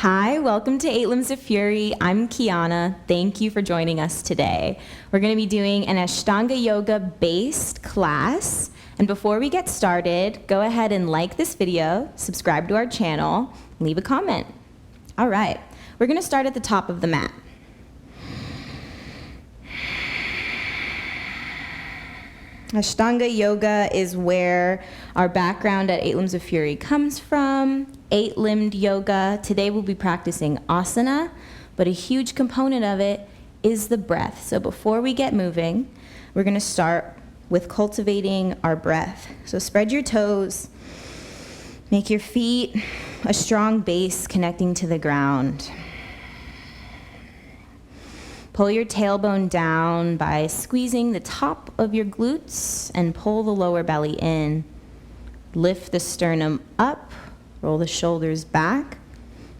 Hi, welcome to 8 Limbs of Fury. I'm Kiana. Thank you for joining us today. We're going to be doing an Ashtanga Yoga based class. And before we get started, go ahead and like this video, subscribe to our channel, leave a comment. All right, we're going to start at the top of the mat. Ashtanga Yoga is where our background at 8 Limbs of Fury comes from. 8-limbed yoga. Today we'll be practicing asana, but a huge component of it is the breath. So before we get moving, we're going to start with cultivating our breath. So spread your toes, make your feet a strong base connecting to the ground. Pull your tailbone down by squeezing the top of your glutes and pull the lower belly in. Lift the sternum up, roll the shoulders back,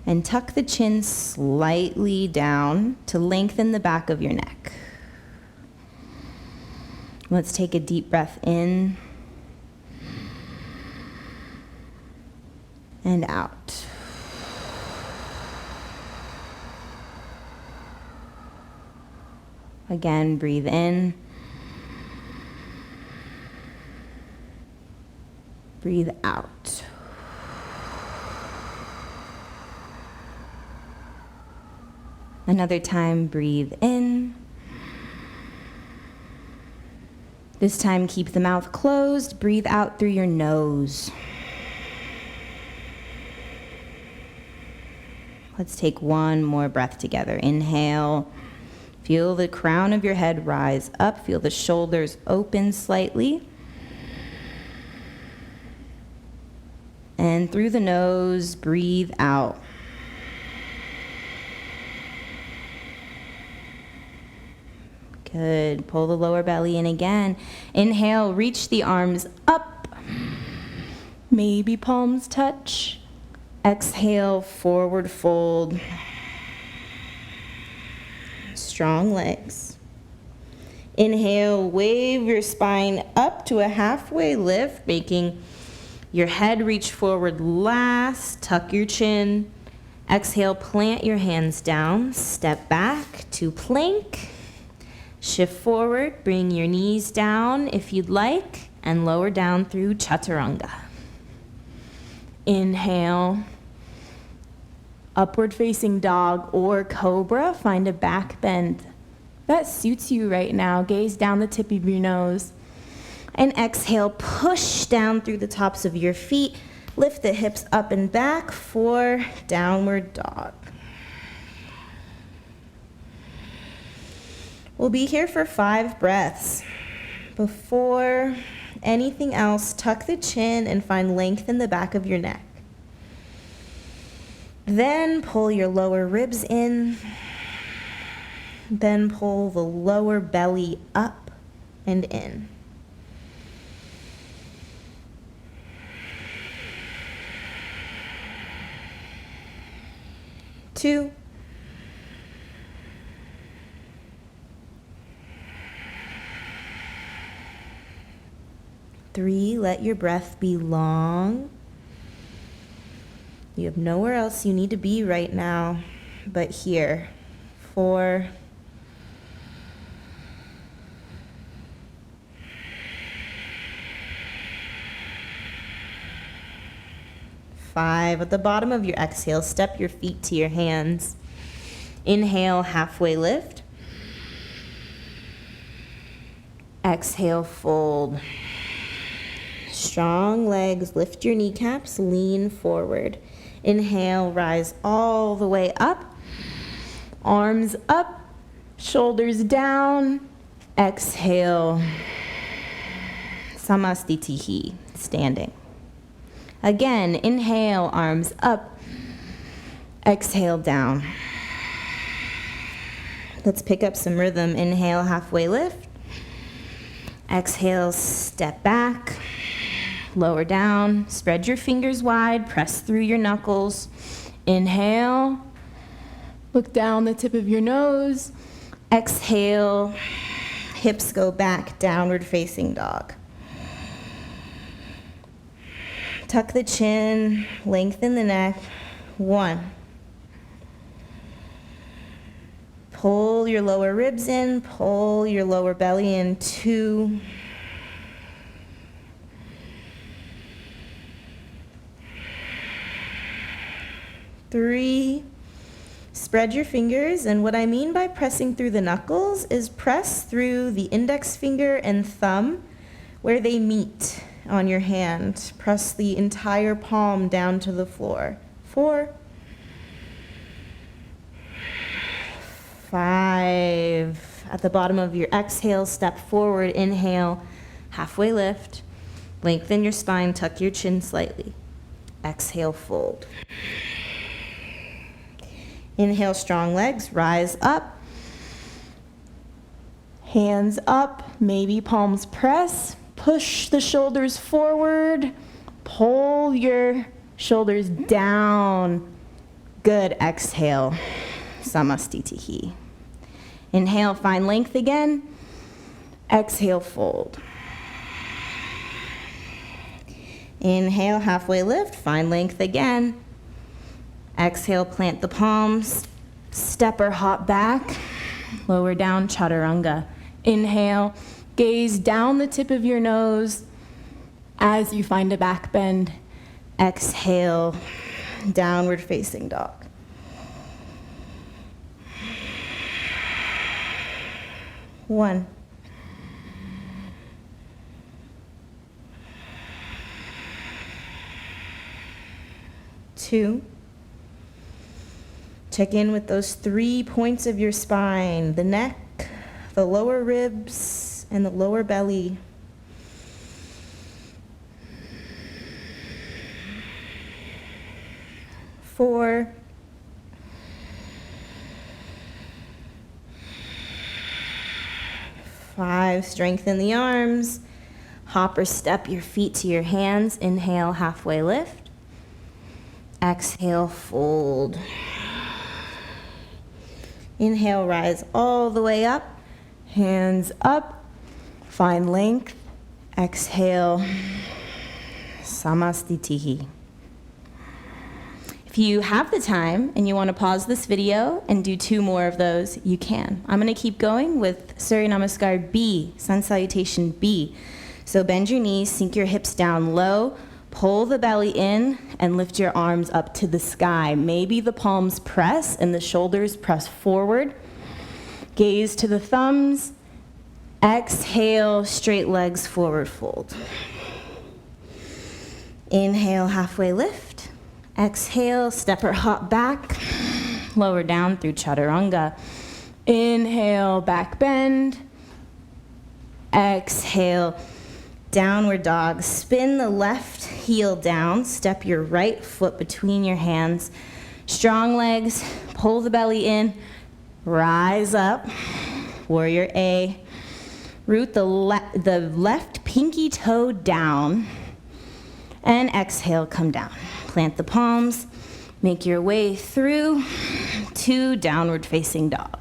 and tuck the chin slightly down to lengthen the back of your neck. Let's take a deep breath in and out. Again, breathe in. Breathe out. Another time, breathe in. This time, keep the mouth closed. Breathe out through your nose. Let's take one more breath together. Inhale. Feel the crown of your head rise up. Feel the shoulders open slightly. And through the nose, breathe out. Good. Pull the lower belly in again. Inhale, reach the arms up. Maybe palms touch. Exhale, forward fold. Strong legs. Inhale, wave your spine up to a halfway lift, making your head reach forward last. Tuck your chin. Exhale, plant your hands down. Step back to plank. Shift forward, bring your knees down if you'd like, and lower down through Chaturanga. Inhale, upward facing dog or cobra. Find a back bend that suits you right now. Gaze down the tip of your nose. And exhale, push down through the tops of your feet. Lift the hips up and back for downward dog. We'll be here for 5 breaths. Before anything else, tuck the chin and find length in the back of your neck. Then pull your lower ribs in. Then pull the lower belly up and in. Two. 3, let your breath be long. You have nowhere else you need to be right now but here. 4. 5. At the bottom of your exhale, step your feet to your hands. Inhale, halfway lift. Exhale, fold. Strong legs, lift your kneecaps, lean forward. Inhale, rise all the way up. Arms up, shoulders down. Exhale, Samastitihi, standing. Again, inhale, arms up. Exhale, down. Let's pick up some rhythm. Inhale, halfway lift. Exhale, step back. Lower down, spread your fingers wide, press through your knuckles. Inhale, look down the tip of your nose. Exhale, hips go back, downward facing dog. Tuck the chin, lengthen the neck. 1, Pull your lower ribs in, pull your lower belly in. 2, 3, spread your fingers, and what I mean by pressing through the knuckles is press through the index finger and thumb where they meet on your hand. Press the entire palm down to the floor. 4, 5. At the bottom of your exhale, step forward, inhale, halfway lift. Lengthen your spine, tuck your chin slightly. Exhale, fold. Inhale, strong legs, rise up. Hands up, maybe palms press. Push the shoulders forward. Pull your shoulders down. Good, exhale. Samastitihi. Inhale, find length again. Exhale, fold. Inhale, halfway lift, find length again. Exhale, plant the palms, step or hop back, lower down, Chaturanga. Inhale, gaze down the tip of your nose as you find a back bend. Exhale, downward facing dog. One. 2. Check in with those 3 points of your spine, the neck, the lower ribs, and the lower belly. 4. 5, strengthen the arms. Hop or step your feet to your hands. Inhale, halfway lift. Exhale, fold. Inhale, rise all the way up. Hands up. Find length. Exhale, Samastitihi. If you have the time and you want to pause this video and do 2 more of those, you can. I'm going to keep going with Surya Namaskar B, Sun Salutation B. So bend your knees, sink your hips down low, pull the belly in, and lift your arms up to the sky. Maybe the palms press and the shoulders press forward. Gaze to the thumbs. Exhale, straight legs forward fold. Inhale, halfway lift. Exhale, step or hop back. Lower down through Chaturanga. Inhale, back bend. Exhale, downward dog. Spin the left heel down. Step your right foot between your hands. Strong legs. Pull the belly in. Rise up. Warrior A. Root the left pinky toe down. And exhale, come down. Plant the palms. Make your way through to downward facing dog.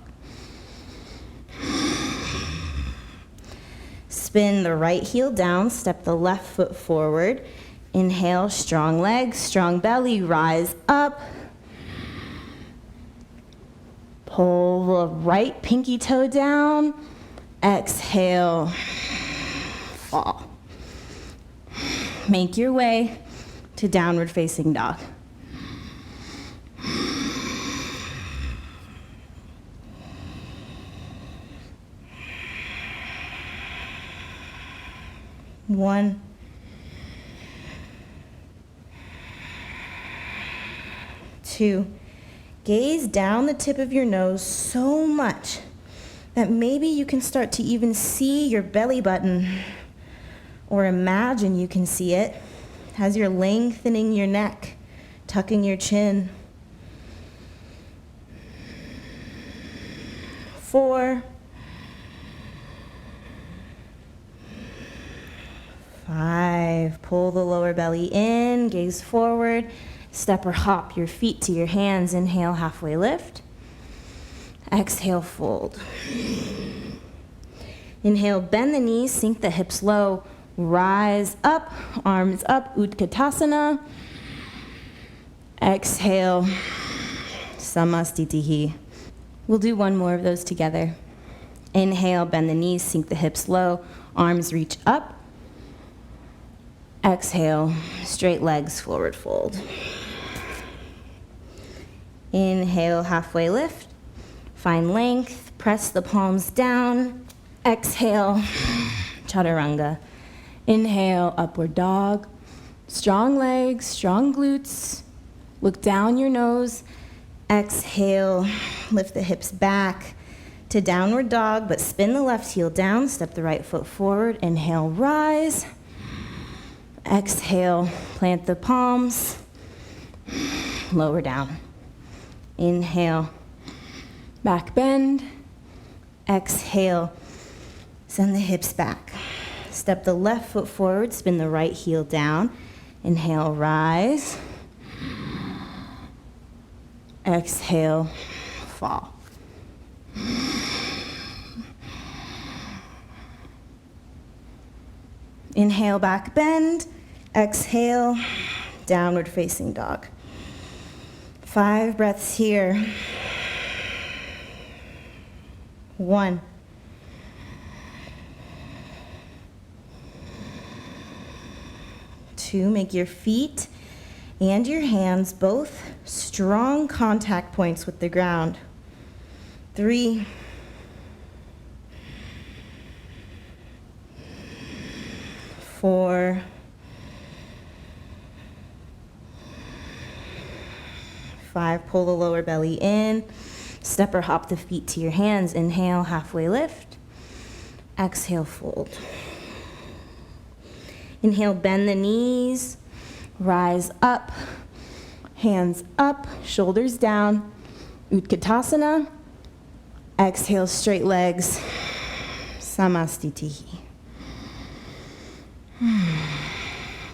Spin the right heel down, step the left foot forward. Inhale, strong legs, strong belly, rise up. Pull the right pinky toe down. Exhale, fall. Make your way to downward facing dog. One. 2. Gaze down the tip of your nose so much that maybe you can start to even see your belly button, or imagine you can see it as you're lengthening your neck, tucking your chin. 4. 5. Pull the lower belly in, gaze forward, step or hop your feet to your hands. Inhale, halfway lift. Exhale, fold. Inhale, bend the knees, sink the hips low, rise up, arms up, Utkatasana. Exhale, Samastitihi. We'll do one more of those together. Inhale, bend the knees, sink the hips low, arms reach up. Exhale, straight legs, forward fold. Inhale, halfway lift. Find length, press the palms down. Exhale, Chaturanga. Inhale, upward dog. Strong legs, strong glutes. Look down your nose. Exhale, lift the hips back to downward dog, but spin the left heel down, step the right foot forward. Inhale, rise. Exhale, plant the palms, lower down. Inhale, back bend. Exhale, send the hips back. Step the left foot forward, spin the right heel down. Inhale, rise. Exhale, fall. Inhale, back bend. Exhale, downward facing dog. 5 breaths here. 1. 2, make your feet and your hands both strong contact points with the ground. 3. 4. 5, pull the lower belly in. Step or hop the feet to your hands. Inhale, halfway lift. Exhale, fold. Inhale, bend the knees. Rise up. Hands up, shoulders down. Utkatasana. Exhale, straight legs. Samastitihi.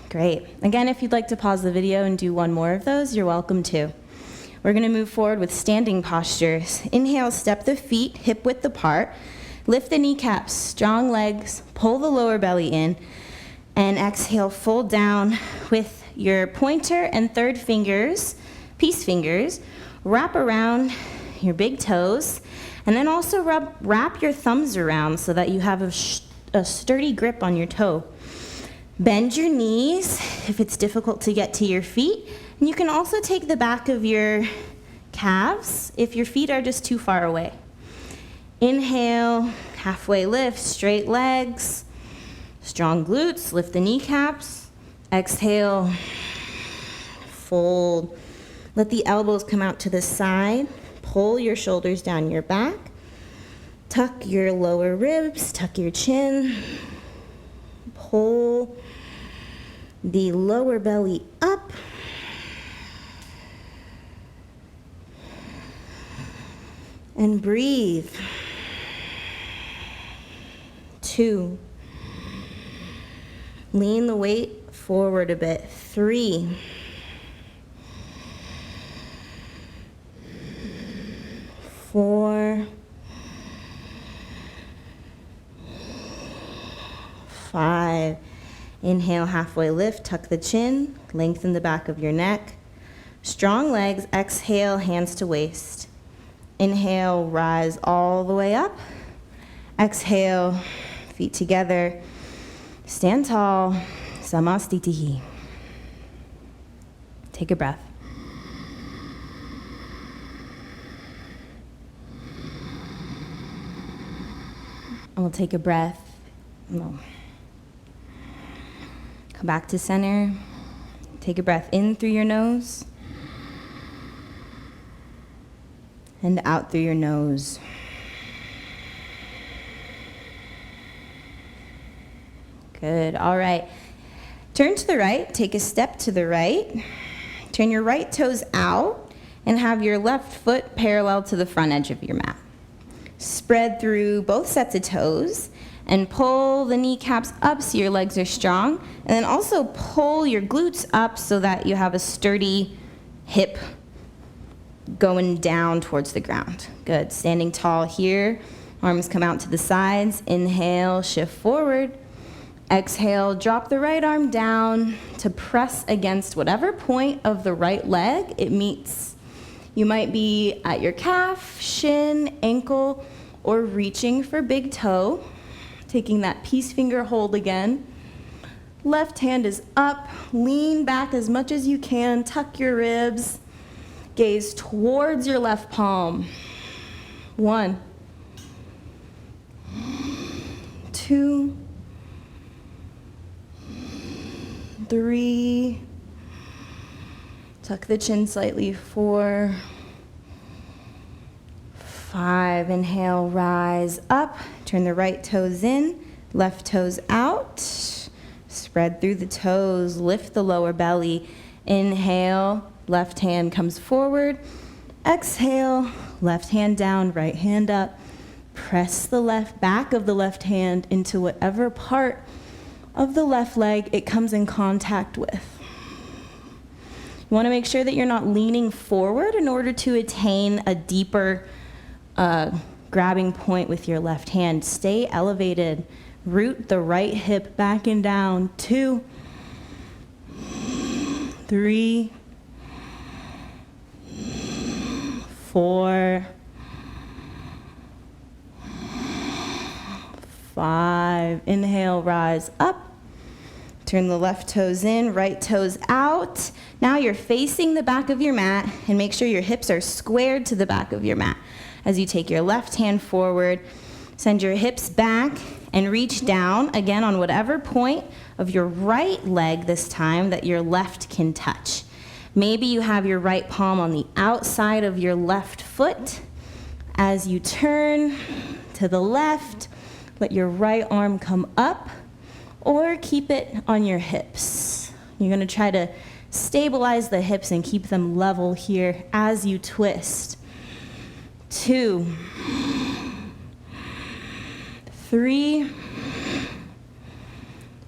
Great. Again, if you'd like to pause the video and do one more of those, you're welcome to. We're going to move forward with standing postures. Inhale, step the feet hip width apart. Lift the kneecaps, strong legs, pull the lower belly in, and exhale, fold down with your pointer and third fingers, peace fingers, wrap around your big toes, and then also wrap your thumbs around so that you have a sturdy grip on your toe. Bend your knees if it's difficult to get to your feet. And you can also take the back of your calves if your feet are just too far away. Inhale, halfway lift, straight legs, strong glutes, lift the kneecaps. Exhale, fold. Let the elbows come out to the side. Pull your shoulders down your back. Tuck your lower ribs, tuck your chin. Pull the lower belly up. And breathe. 2. Lean the weight forward a bit. 3. 4. 5. Inhale, halfway lift, tuck the chin, lengthen the back of your neck. Strong legs, exhale, hands to waist. Inhale, rise all the way up. Exhale, feet together. Stand tall, Samastitihi. Take a breath. And we'll take a breath. We'll come back to center. Take a breath in through your nose. And out through your nose. Good. All right. Turn to the right. Take a step to the right. Turn your right toes out and have your left foot parallel to the front edge of your mat. Spread through both sets of toes and pull the kneecaps up so your legs are strong. And then also pull your glutes up so that you have a sturdy hip going down towards the ground. Good. Standing tall here. Arms come out to the sides. Inhale, shift forward. Exhale, drop the right arm down to press against whatever point of the right leg it meets You might be at your calf, shin, ankle, or reaching for big toe. Taking that peace finger hold again. Left hand is up, lean back as much as you can, tuck your ribs, gaze towards your left palm. 1, 2, 3, tuck the chin slightly, 4, 5, inhale, rise up, turn the right toes in, left toes out, spread through the toes, lift the lower belly, inhale, left hand comes forward, exhale, left hand down, right hand up, press the left back of the left hand into whatever part of the left leg it comes in contact with. You want to make sure that you're not leaning forward in order to attain a deeper grabbing point with your left hand. Stay elevated. Root the right hip back and down. 2, 3, 4, 5. Inhale, rise up. Turn the left toes in, right toes out. Now you're facing the back of your mat, and make sure your hips are squared to the back of your mat. As you take your left hand forward, send your hips back and reach down, again on whatever point of your right leg this time that your left can touch. Maybe you have your right palm on the outside of your left foot. As you turn to the left, let your right arm come up or keep it on your hips. You're going to try to stabilize the hips and keep them level here as you twist. 2, 3,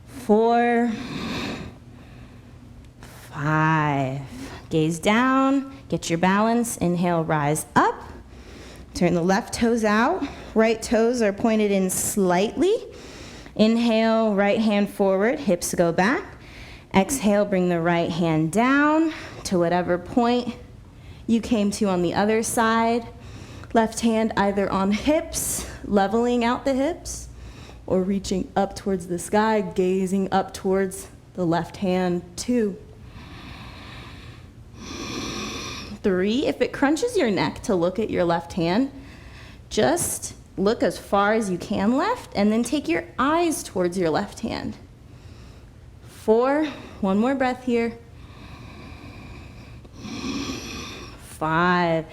4, 5. Gaze down, get your balance. Inhale, rise up. Turn the left toes out. Right toes are pointed in slightly. Inhale, right hand forward, hips go back. Exhale, bring the right hand down to whatever point you came to on the other side. Left hand either on hips, leveling out the hips, or reaching up towards the sky, gazing up towards the left hand. 2, 3. If it crunches your neck to look at your left hand, just look as far as you can left, and then take your eyes towards your left hand. 4, one more breath here. 5,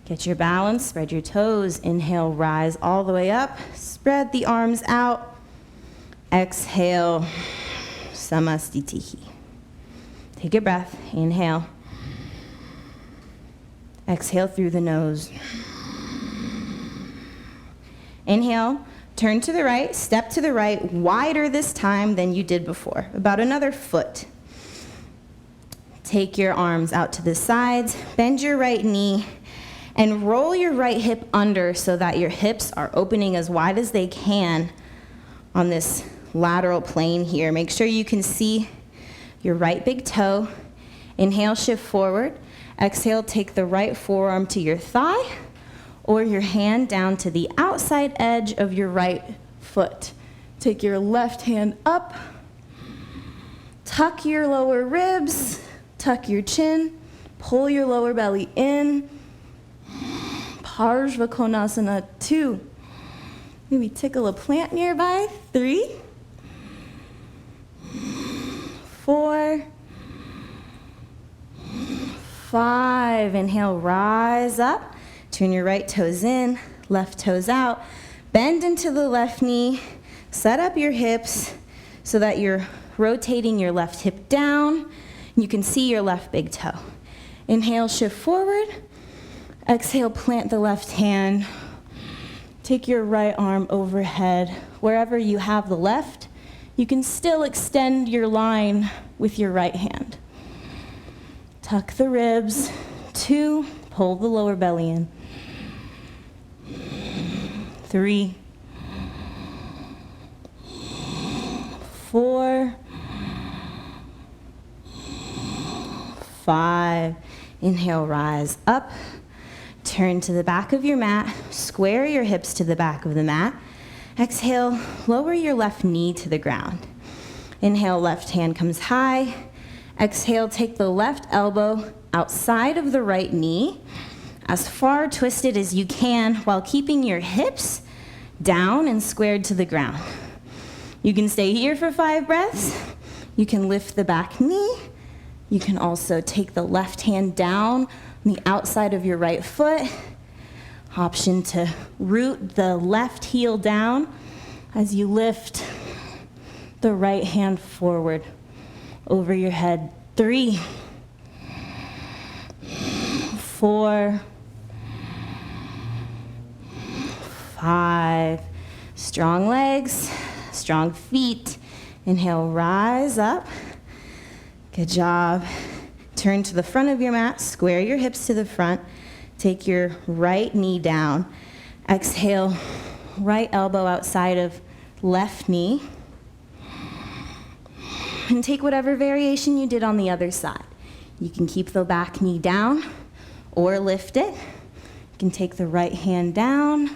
get your balance, spread your toes. Inhale, rise all the way up, spread the arms out. Exhale, Samastitihi. Take a breath, inhale. Exhale through the nose. Inhale, turn to the right, step to the right, wider this time than you did before, about another foot. Take your arms out to the sides, bend your right knee, and roll your right hip under so that your hips are opening as wide as they can on this lateral plane here. Make sure you can see your right big toe. Inhale, shift forward. Exhale, take the right forearm to your thigh or your hand down to the outside edge of your right foot. Take your left hand up. Tuck your lower ribs. Tuck your chin. Pull your lower belly in. Parshva Konasana. 2. Maybe tickle a plant nearby. 3, 4, 5. Inhale, rise up. Turn your right toes in, left toes out. Bend into the left knee. Set up your hips so that you're rotating your left hip down. You can see your left big toe. Inhale, shift forward. Exhale, plant the left hand. Take your right arm overhead. Wherever you have the left, you can still extend your line with your right hand. Tuck the ribs. 2, pull the lower belly in. 3, 4, 5. Inhale, rise up. Turn to the back of your mat. Square your hips to the back of the mat. Exhale, lower your left knee to the ground. Inhale, left hand comes high. Exhale, take the left elbow outside of the right knee, as far twisted as you can while keeping your hips down and squared to the ground. You can stay here for 5 breaths. You can lift the back knee. You can also take the left hand down on the outside of your right foot. Option to root the left heel down as you lift the right hand forward over your head. 3, 4, 5. Strong legs, strong feet. Inhale, rise up. Good job. Turn to the front of your mat, square your hips to the front. Take your right knee down. Exhale, right elbow outside of left knee. And take whatever variation you did on the other side. You can keep the back knee down or lift it. You can take the right hand down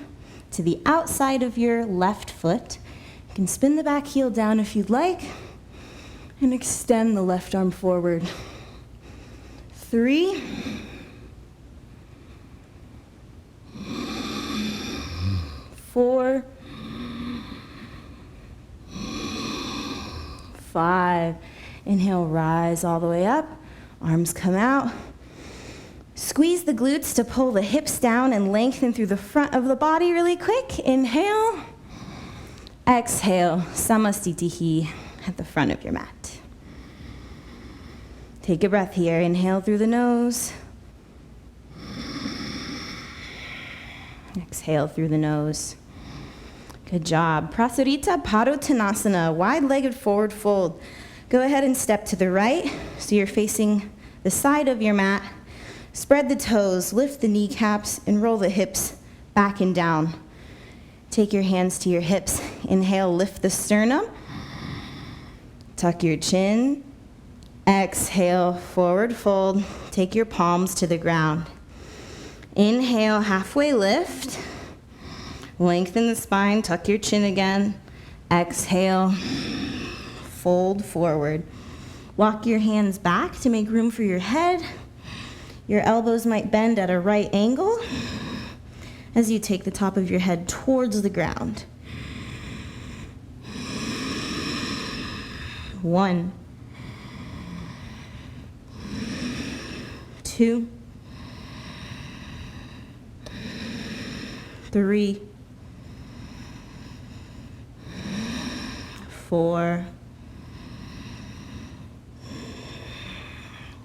to the outside of your left foot. You can spin the back heel down if you'd like, and extend the left arm forward. 3, 4, 5. Inhale, rise all the way up. Arms come out. Squeeze the glutes to pull the hips down and lengthen through the front of the body really quick. Inhale. Exhale, Samastitihi at the front of your mat. Take a breath here. Inhale through the nose. Exhale through the nose. Good job. Prasarita Padottanasana, wide-legged forward fold. Go ahead and step to the right so you're facing the side of your mat. Spread the toes, lift the kneecaps, and roll the hips back and down. Take your hands to your hips. Inhale, lift the sternum. Tuck your chin. Exhale, forward fold. Take your palms to the ground. Inhale, halfway lift. Lengthen the spine, tuck your chin again. Exhale, fold forward. Walk your hands back to make room for your head. Your elbows might bend at a right angle as you take the top of your head towards the ground. 1, 2, 3, 4,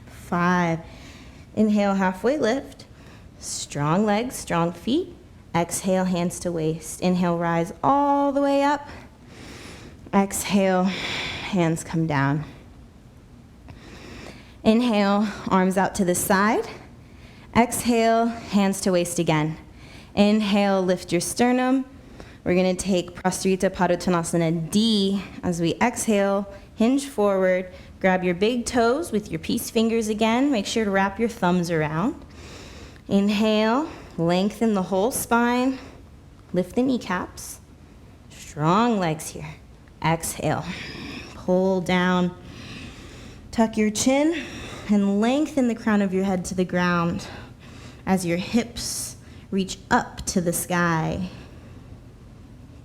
5. Inhale, halfway lift. Strong legs, strong feet. Exhale, hands to waist. Inhale, rise all the way up. Exhale, hands come down. Inhale, arms out to the side. Exhale, hands to waist again. Inhale, lift your sternum. We're going to take Prasarita Padottanasana D as we exhale, hinge forward. Grab your big toes with your peace fingers again. Make sure to wrap your thumbs around. Inhale, lengthen the whole spine. Lift the kneecaps. Strong legs here. Exhale, pull down. Tuck your chin and lengthen the crown of your head to the ground as your hips reach up to the sky.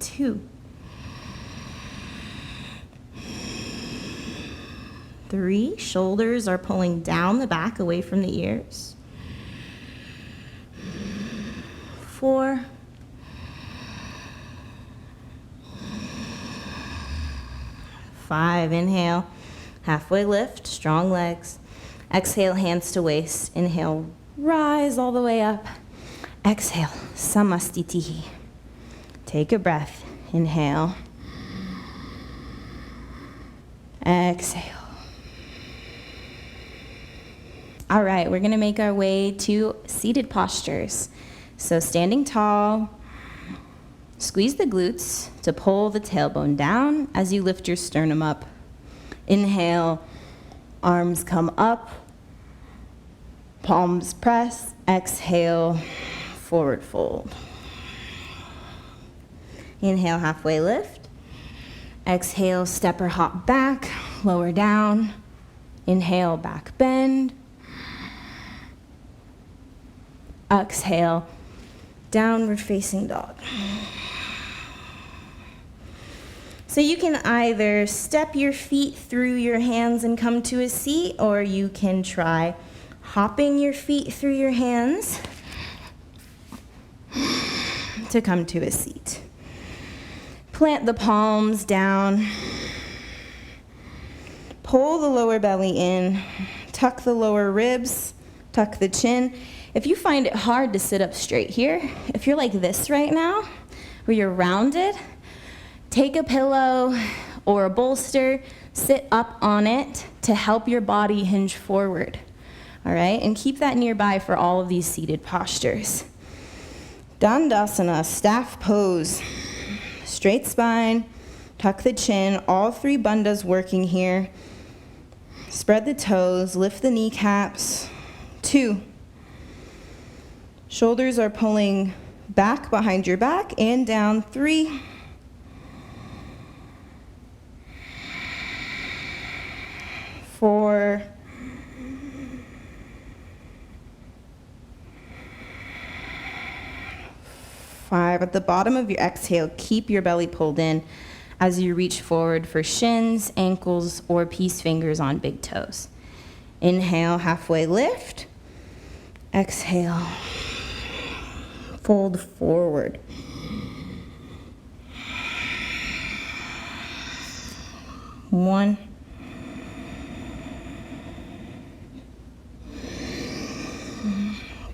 2, 3, shoulders are pulling down the back away from the ears. 4, 5, inhale, halfway lift, strong legs. Exhale, hands to waist. Inhale, rise all the way up. Exhale, Samastitihi. Take a breath. Inhale. Exhale. All right, we're going to make our way to seated postures. So standing tall, squeeze the glutes to pull the tailbone down as you lift your sternum up. Inhale, arms come up. Palms press, exhale, forward fold. Inhale, halfway lift. Exhale, step or hop back, lower down. Inhale, back bend. Exhale, downward facing dog. So you can either step your feet through your hands and come to a seat, or you can try hopping your feet through your hands to come to a seat. Plant the palms down. Pull the lower belly in. Tuck the lower ribs. Tuck the chin. If you find it hard to sit up straight here, if you're like this right now, where you're rounded, take a pillow or a bolster, sit up on it to help your body hinge forward. All right, and keep that nearby for all of these seated postures. Dandasana, staff pose. Straight spine, tuck the chin, all 3 bandhas working here. Spread the toes, lift the kneecaps. 2. Shoulders are pulling back behind your back and down. 3. 4. 5. At the bottom of your exhale, keep your belly pulled in as you reach forward for shins, ankles, or peace fingers on big toes. Inhale, halfway lift. Exhale, fold forward. One.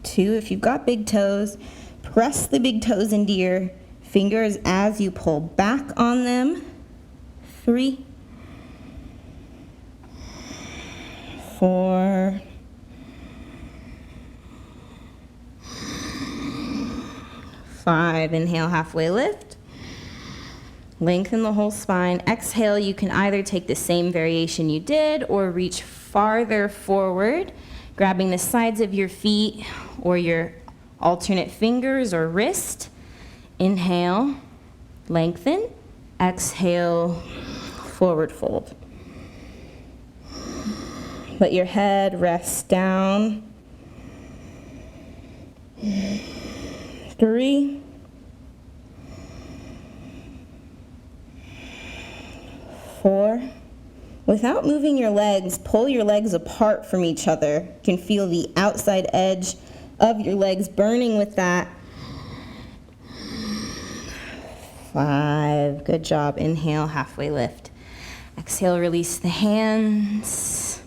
2. If you've got big toes, press the big toes into your fingers as you pull back on them. 3. 4. 5. Inhale, halfway lift. Lengthen the whole spine. Exhale, you can either take the same variation you did or reach farther forward, grabbing the sides of your feet or your alternate fingers or wrist. Inhale, lengthen. Exhale, forward fold. Let your head rest down. 3. 4. Without moving your legs, pull your legs apart from each other. You can feel the outside edge of your legs burning with that. 5. Good job. Inhale, halfway lift. Exhale, release the hands.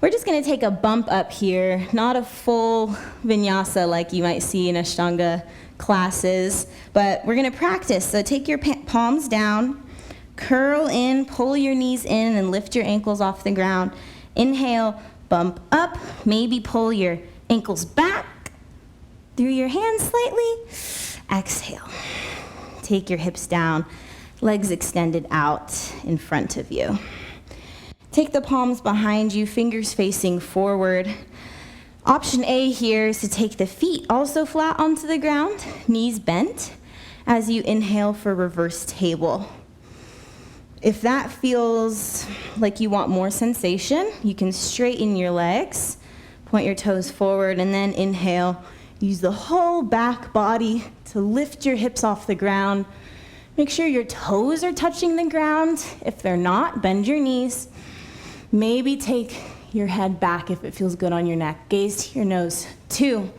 We're just going to take a bump up here, not a full vinyasa like you might see in Ashtanga classes, but we're going to practice. So take your palms down, curl in, pull your knees in, and lift your ankles off the ground. Inhale, bump up, maybe pull your ankles back through your hands slightly. Exhale. Take your hips down, legs extended out in front of you. Take the palms behind you, fingers facing forward. Option A here is to take the feet also flat onto the ground, knees bent, as you inhale for reverse table. If that feels like you want more sensation, you can straighten your legs, point your toes forward, and then inhale. Use the whole back body to lift your hips off the ground. Make sure your toes are touching the ground. If they're not, bend your knees. Maybe take your head back if it feels good on your neck. Gaze to your nose. 2.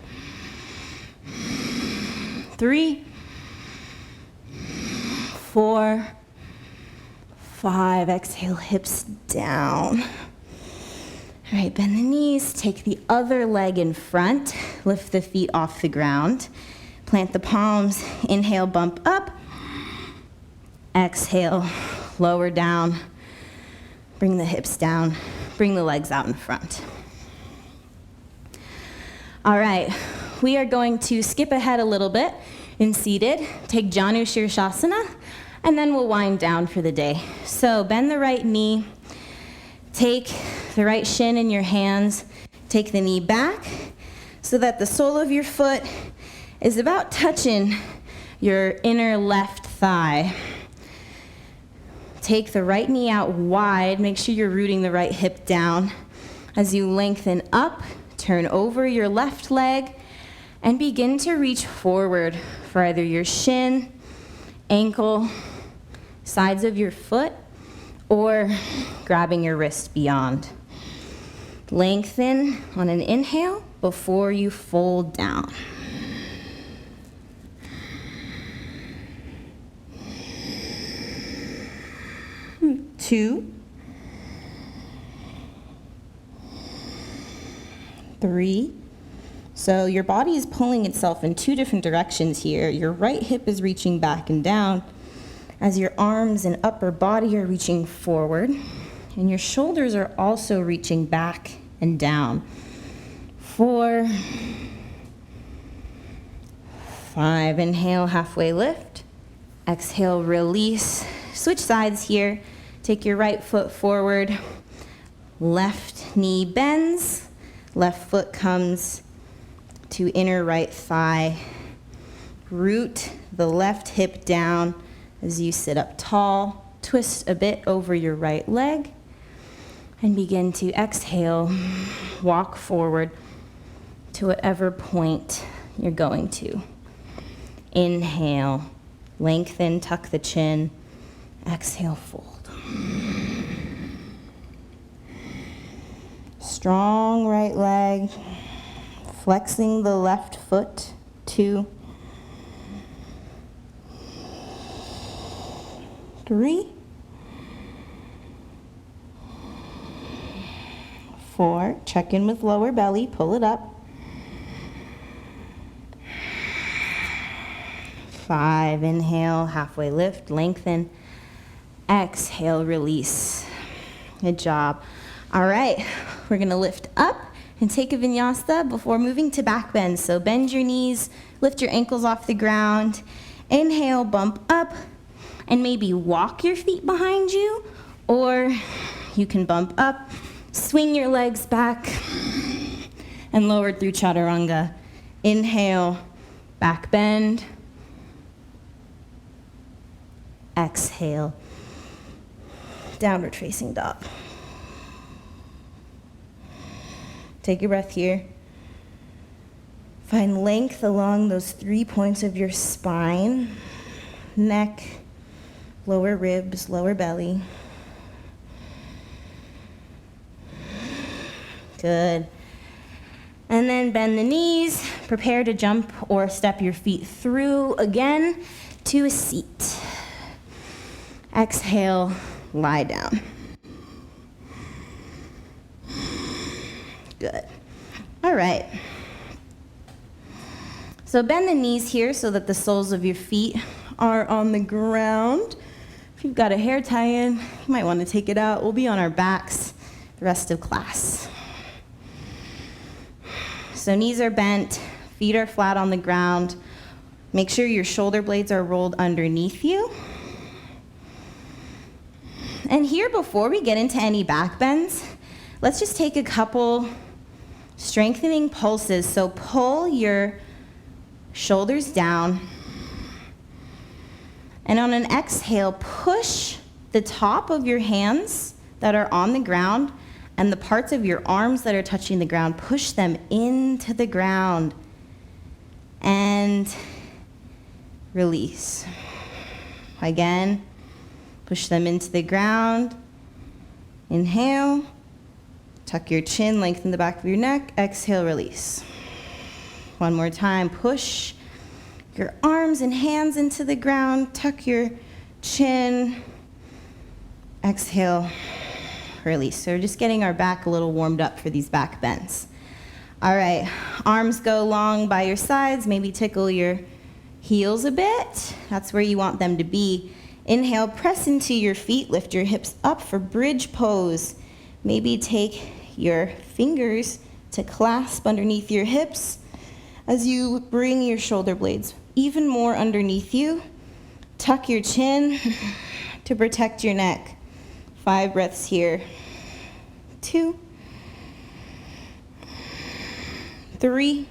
3. 4. 5. Exhale, hips down. All right, bend the knees. Take the other leg in front. Lift the feet off the ground. Plant the palms. Inhale, bump up. Exhale, lower down. Bring the hips down. Bring the legs out in front. All right, we are going to skip ahead a little bit in seated. Take Janu Shirshasana, and then we'll wind down for the day. So bend the right knee. Take the right shin in your hands. Take the knee back so that the sole of your foot is about touching your inner left thigh. Take the right knee out wide. Make sure you're rooting the right hip down. As you lengthen up, turn over your left leg and begin to reach forward for either your shin, ankle, sides of your foot, or grabbing your wrist beyond. Lengthen on an inhale before you fold down. Two, 3. So your body is pulling itself in 2 different directions here. Your right hip is reaching back and down as your arms and upper body are reaching forward, and your shoulders are also reaching back and down. 4, 5, inhale, halfway lift. Exhale, release. Switch sides here. Take your right foot forward. Left knee bends. Left foot comes to inner right thigh. Root the left hip down as you sit up tall. Twist a bit over your right leg. And begin to exhale, walk forward to whatever point you're going to. Inhale, lengthen, tuck the chin. Exhale, fold. Strong right leg, flexing the left foot. 2, 3, 4, check in with lower belly, pull it up. 5, inhale, halfway lift, lengthen. Exhale, release. Good job. All right, we're gonna lift up and take a vinyasa before moving to back bend. So bend your knees, lift your ankles off the ground. Inhale, bump up, and maybe walk your feet behind you, or you can bump up, swing your legs back, and lower through Chaturanga. Inhale, back bend. Exhale, downward facing dog. Take a breath here. Find length along those 3 points of your spine, neck, lower ribs, lower belly. Good. And then bend the knees. Prepare to jump or step your feet through again to a seat. Exhale, lie down. Good. All right. So bend the knees here so that the soles of your feet are on the ground. If you've got a hair tie in, you might want to take it out. We'll be on our backs the rest of class. So knees are bent, feet are flat on the ground. Make sure your shoulder blades are rolled underneath you. And here, before we get into any back bends, let's just take a couple strengthening pulses. So pull your shoulders down. And on an exhale, push the top of your hands that are on the ground and the parts of your arms that are touching the ground, push them into the ground. And release. Again, push them into the ground. Inhale. Tuck your chin, lengthen the back of your neck. Exhale, release. One more time. Push your arms and hands into the ground. Tuck your chin. Exhale, release. So we're just getting our back a little warmed up for these back bends. All right, arms go long by your sides. Maybe tickle your heels a bit. That's where you want them to be. Inhale, press into your feet. Lift your hips up for bridge pose. Maybe take your fingers to clasp underneath your hips as you bring your shoulder blades even more underneath you. Tuck your chin to protect your neck. 5 breaths here. 2, 3,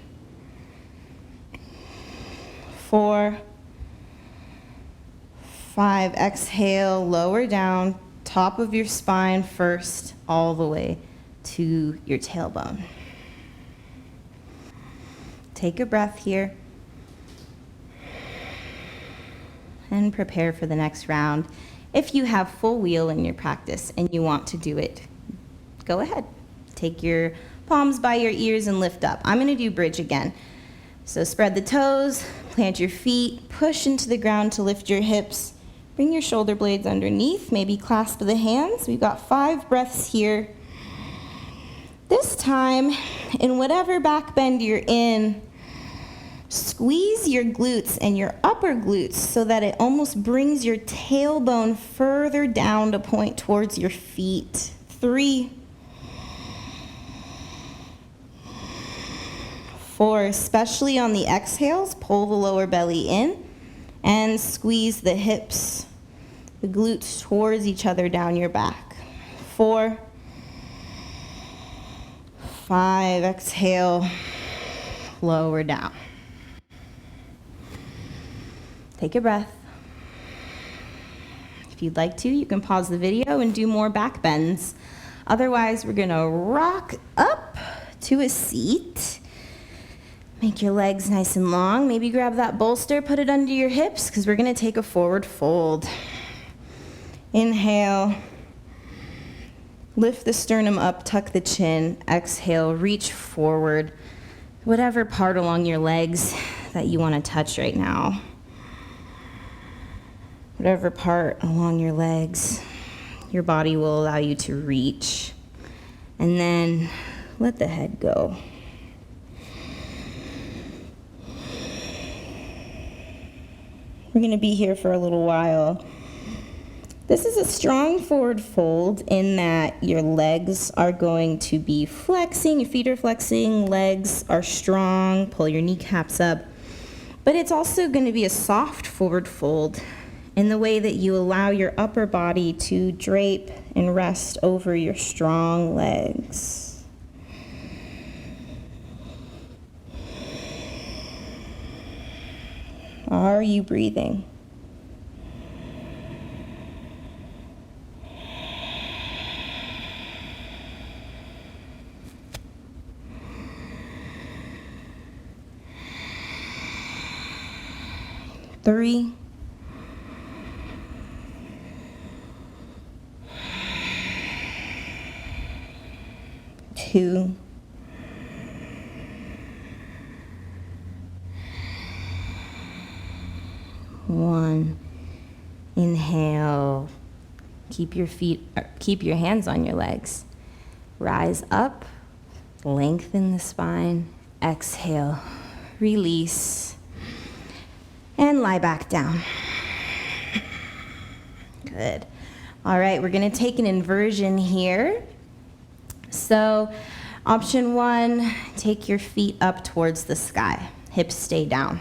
4, 5. Exhale, lower down, top of your spine first, all the way to your tailbone. Take a breath here. And prepare for the next round. If you have full wheel in your practice and you want to do it, go ahead. Take your palms by your ears and lift up. I'm going to do bridge again. So spread the toes, plant your feet, push into the ground to lift your hips. Bring your shoulder blades underneath, maybe clasp the hands. We've got 5 breaths here. This time, in whatever back bend you're in, squeeze your glutes and your upper glutes so that it almost brings your tailbone further down to point towards your feet. 3, 4, especially on the exhales, pull the lower belly in and squeeze the hips, the glutes towards each other down your back. 4, 5, exhale, lower down. Take a breath. If you'd like to, you can pause the video and do more back bends. Otherwise, we're gonna rock up to a seat. Make your legs nice and long. Maybe grab that bolster, put it under your hips, because we're gonna take a forward fold. Inhale. Lift the sternum up, tuck the chin. Exhale, reach forward. Whatever part along your legs that you wanna touch right now. Whatever part along your legs, your body will allow you to reach. And then let the head go. We're going to be here for a little while. This is a strong forward fold in that your legs are going to be flexing, your feet are flexing, legs are strong, pull your kneecaps up. But it's also going to be a soft forward fold in the way that you allow your upper body to drape and rest over your strong legs. Are you breathing? Three, 2, 1. Inhale. Keep your hands on your legs. Rise up, lengthen the spine. Exhale, release, and lie back down. Good. All right, we're going to take an inversion here. So option 1, take your feet up towards the sky. Hips stay down.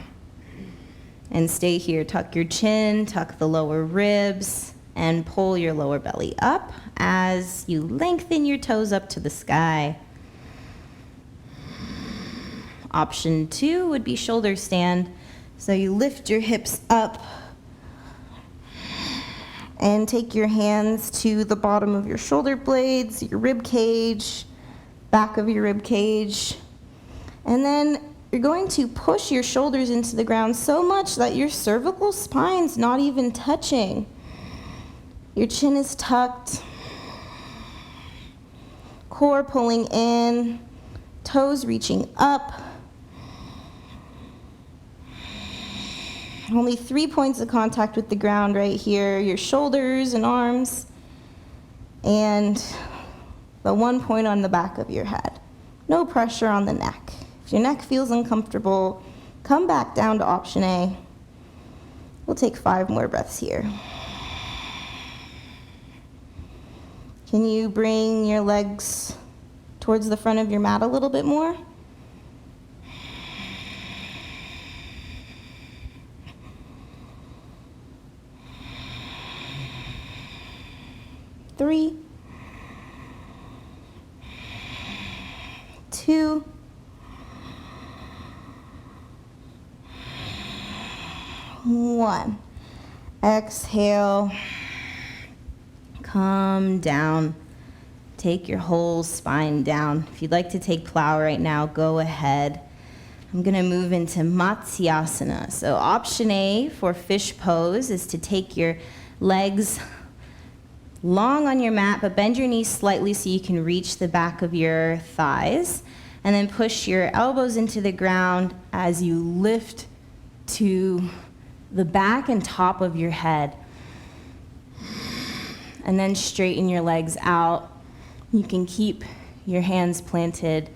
And stay here. Tuck your chin, tuck the lower ribs, and pull your lower belly up as you lengthen your toes up to the sky. Option 2 would be shoulder stand. So you lift your hips up and take your hands to the bottom of your shoulder blades, your rib cage, back of your rib cage. And then you're going to push your shoulders into the ground so much that your cervical spine's not even touching. Your chin is tucked, core pulling in, toes reaching up. Only 3 points of contact with the ground right here, your shoulders and arms, and the 1 point on the back of your head. No pressure on the neck. If your neck feels uncomfortable, come back down to option A. We'll take 5 more breaths here. Can you bring your legs towards the front of your mat a little bit more? Three, 2, 1. Exhale. Come down. Take your whole spine down. If you'd like to take plow right now, go ahead. I'm gonna move into Matsyasana. So option A for fish pose is to take your legs long on your mat, but bend your knees slightly so you can reach the back of your thighs. And then push your elbows into the ground as you lift to the back and top of your head. And then straighten your legs out. You can keep your hands planted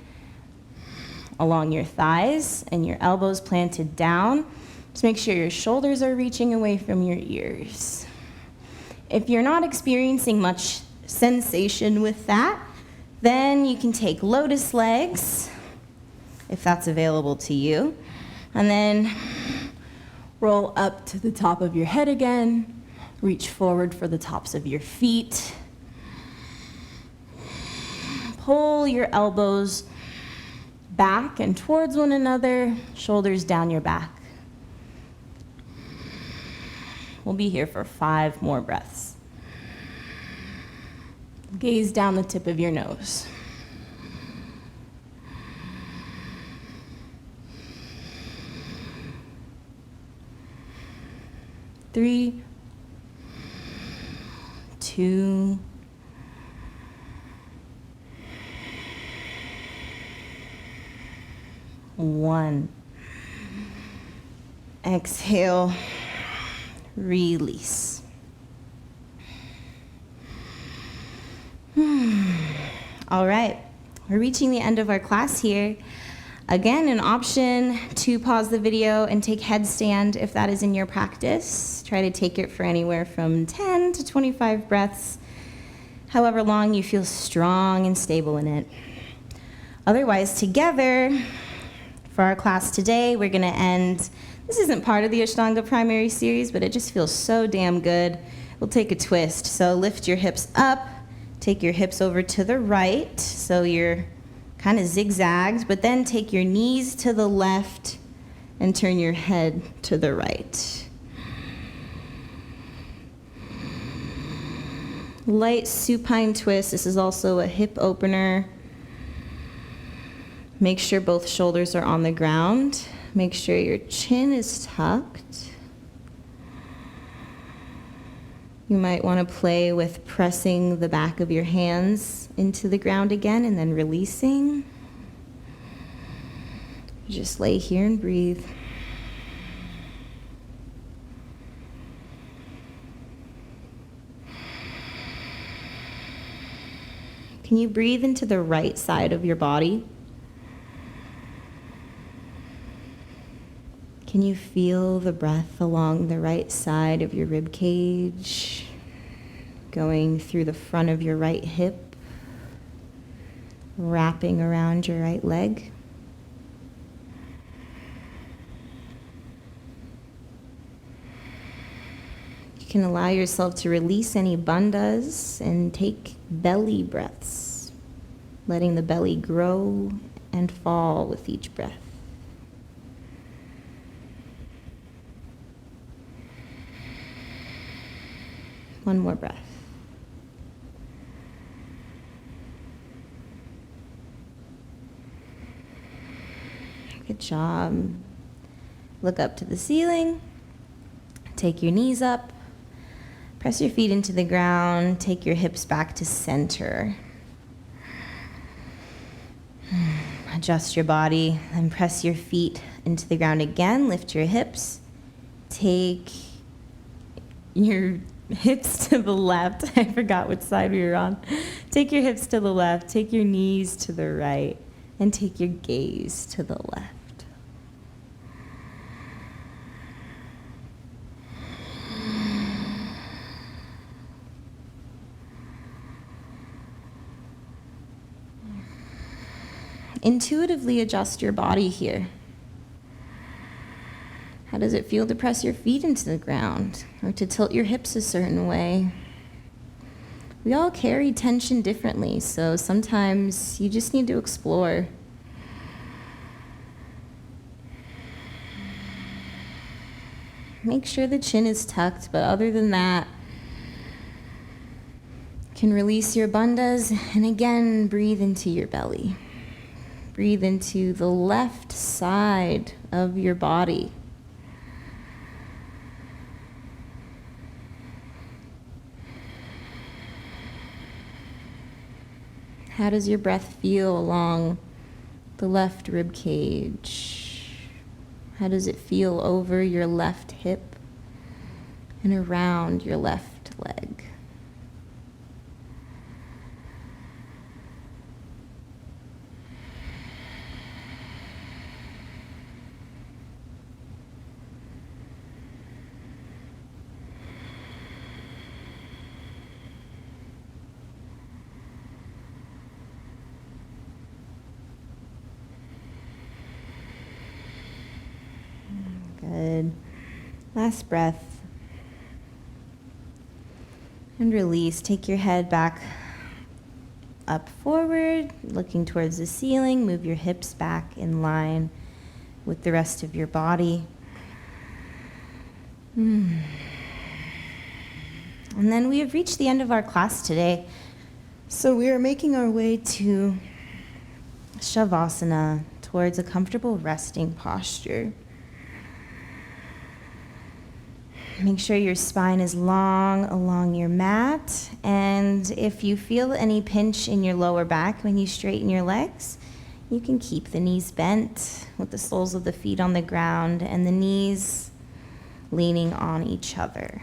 along your thighs and your elbows planted down. Just make sure your shoulders are reaching away from your ears. If you're not experiencing much sensation with that, then you can take lotus legs, if that's available to you, and then roll up to the top of your head again. Reach forward for the tops of your feet. Pull your elbows back and towards one another, shoulders down your back. We'll be here for 5 more breaths. Gaze down the tip of your nose. Three, 2, 1. Exhale, release. All right, we're reaching the end of our class here. Again, an option to pause the video and take headstand if that is in your practice. Try to take it for anywhere from 10 to 25 breaths, however long you feel strong and stable in it. Otherwise, together, for our class today, we're gonna end. This isn't part of the Ashtanga primary series, but it just feels so damn good. We'll take a twist. So lift your hips up, take your hips over to the right, so you're kind of zigzagged, but then take your knees to the left and turn your head to the right. Light supine twist. This is also a hip opener. Make sure both shoulders are on the ground. Make sure your chin is tucked. You might want to play with pressing the back of your hands into the ground again and then releasing. Just lay here and breathe. Can you breathe into the right side of your body? Can you feel the breath along the right side of your rib cage, going through the front of your right hip, wrapping around your right leg? You can allow yourself to release any bandhas and take belly breaths, letting the belly grow and fall with each breath. One more breath. Good job. Look up to the ceiling. Take your knees up. Press your feet into the ground. Take your hips back to center. Adjust your body, then press your feet into the ground again. Lift your hips. Take your hips to the left. I forgot which side we were on. Take your hips to the left, take your knees to the right, and take your gaze to the left. Intuitively adjust your body here. How does it feel to press your feet into the ground or to tilt your hips a certain way? We all carry tension differently, so sometimes you just need to explore. Make sure the chin is tucked, but other than that, you can release your bandhas and again breathe into your belly. Breathe into the left side of your body. How does your breath feel along the left rib cage? How does it feel over your left hip and around your left leg? Good. Last breath. And release. Take your head back up forward, looking towards the ceiling. Move your hips back in line with the rest of your body. And then we have reached the end of our class today. So we are making our way to Shavasana, towards a comfortable resting posture. Make sure your spine is long along your mat, and if you feel any pinch in your lower back when you straighten your legs, you can keep the knees bent with the soles of the feet on the ground and the knees leaning on each other.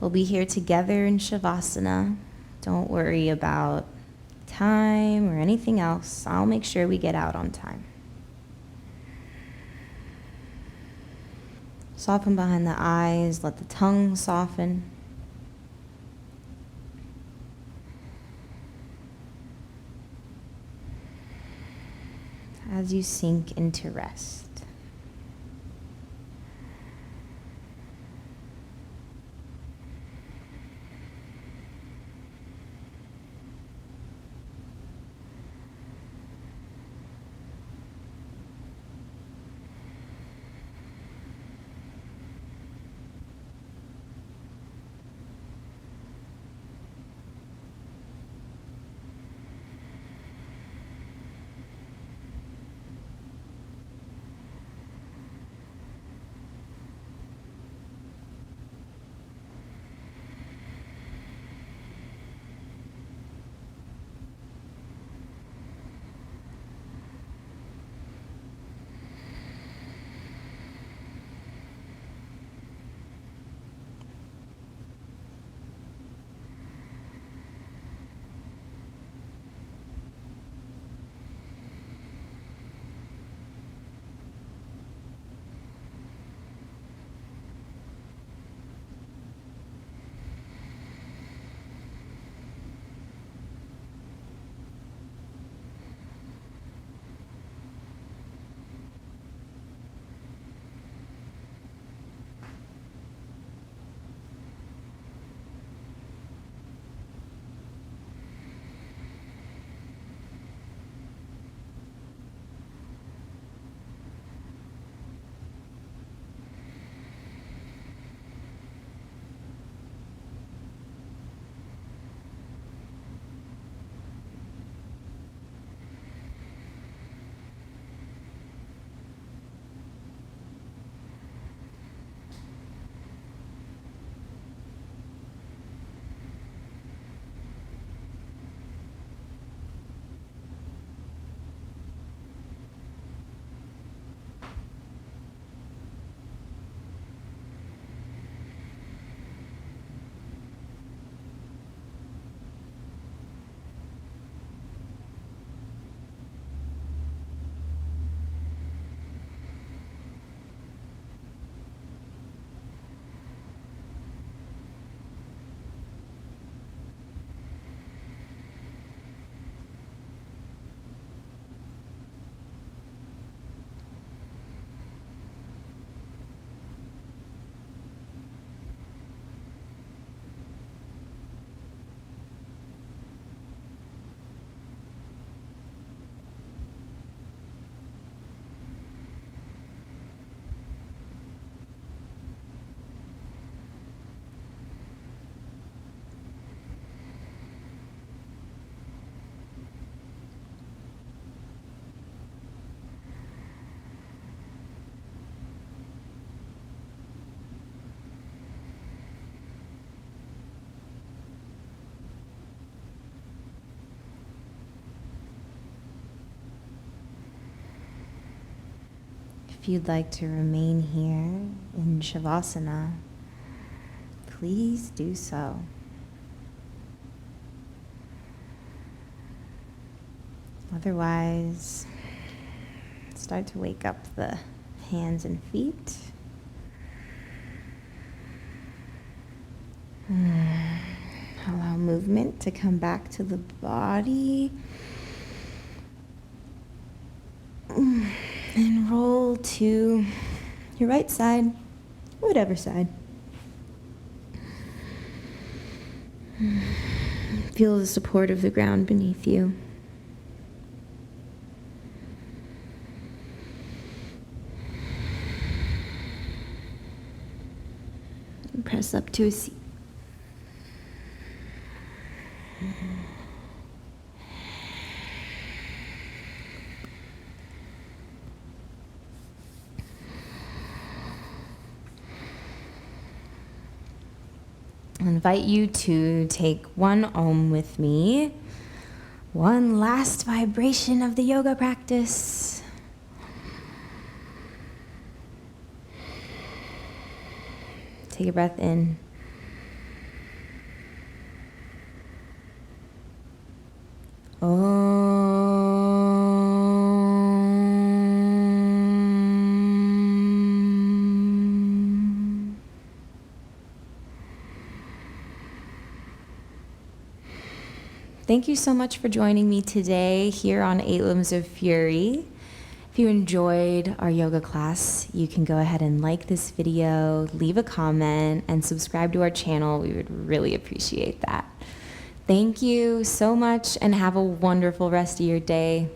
We'll be here together in Shavasana. Don't worry about time or anything else. I'll make sure we get out on time. Soften behind the eyes, let the tongue soften. As you sink into rest. If you'd like to remain here in Shavasana, please do so. Otherwise, start to wake up the hands and feet. Allow movement to come back to the body. And roll to your right side, whatever side. Feel the support of the ground beneath you. And press up to a seat. I invite you to take one Om with me. One last vibration of the yoga practice. Take a breath in. Thank you so much for joining me today here on 8 Limbs of Fury. If you enjoyed our yoga class, you can go ahead and like this video, leave a comment, and subscribe to our channel. We would really appreciate that. Thank you so much and have a wonderful rest of your day.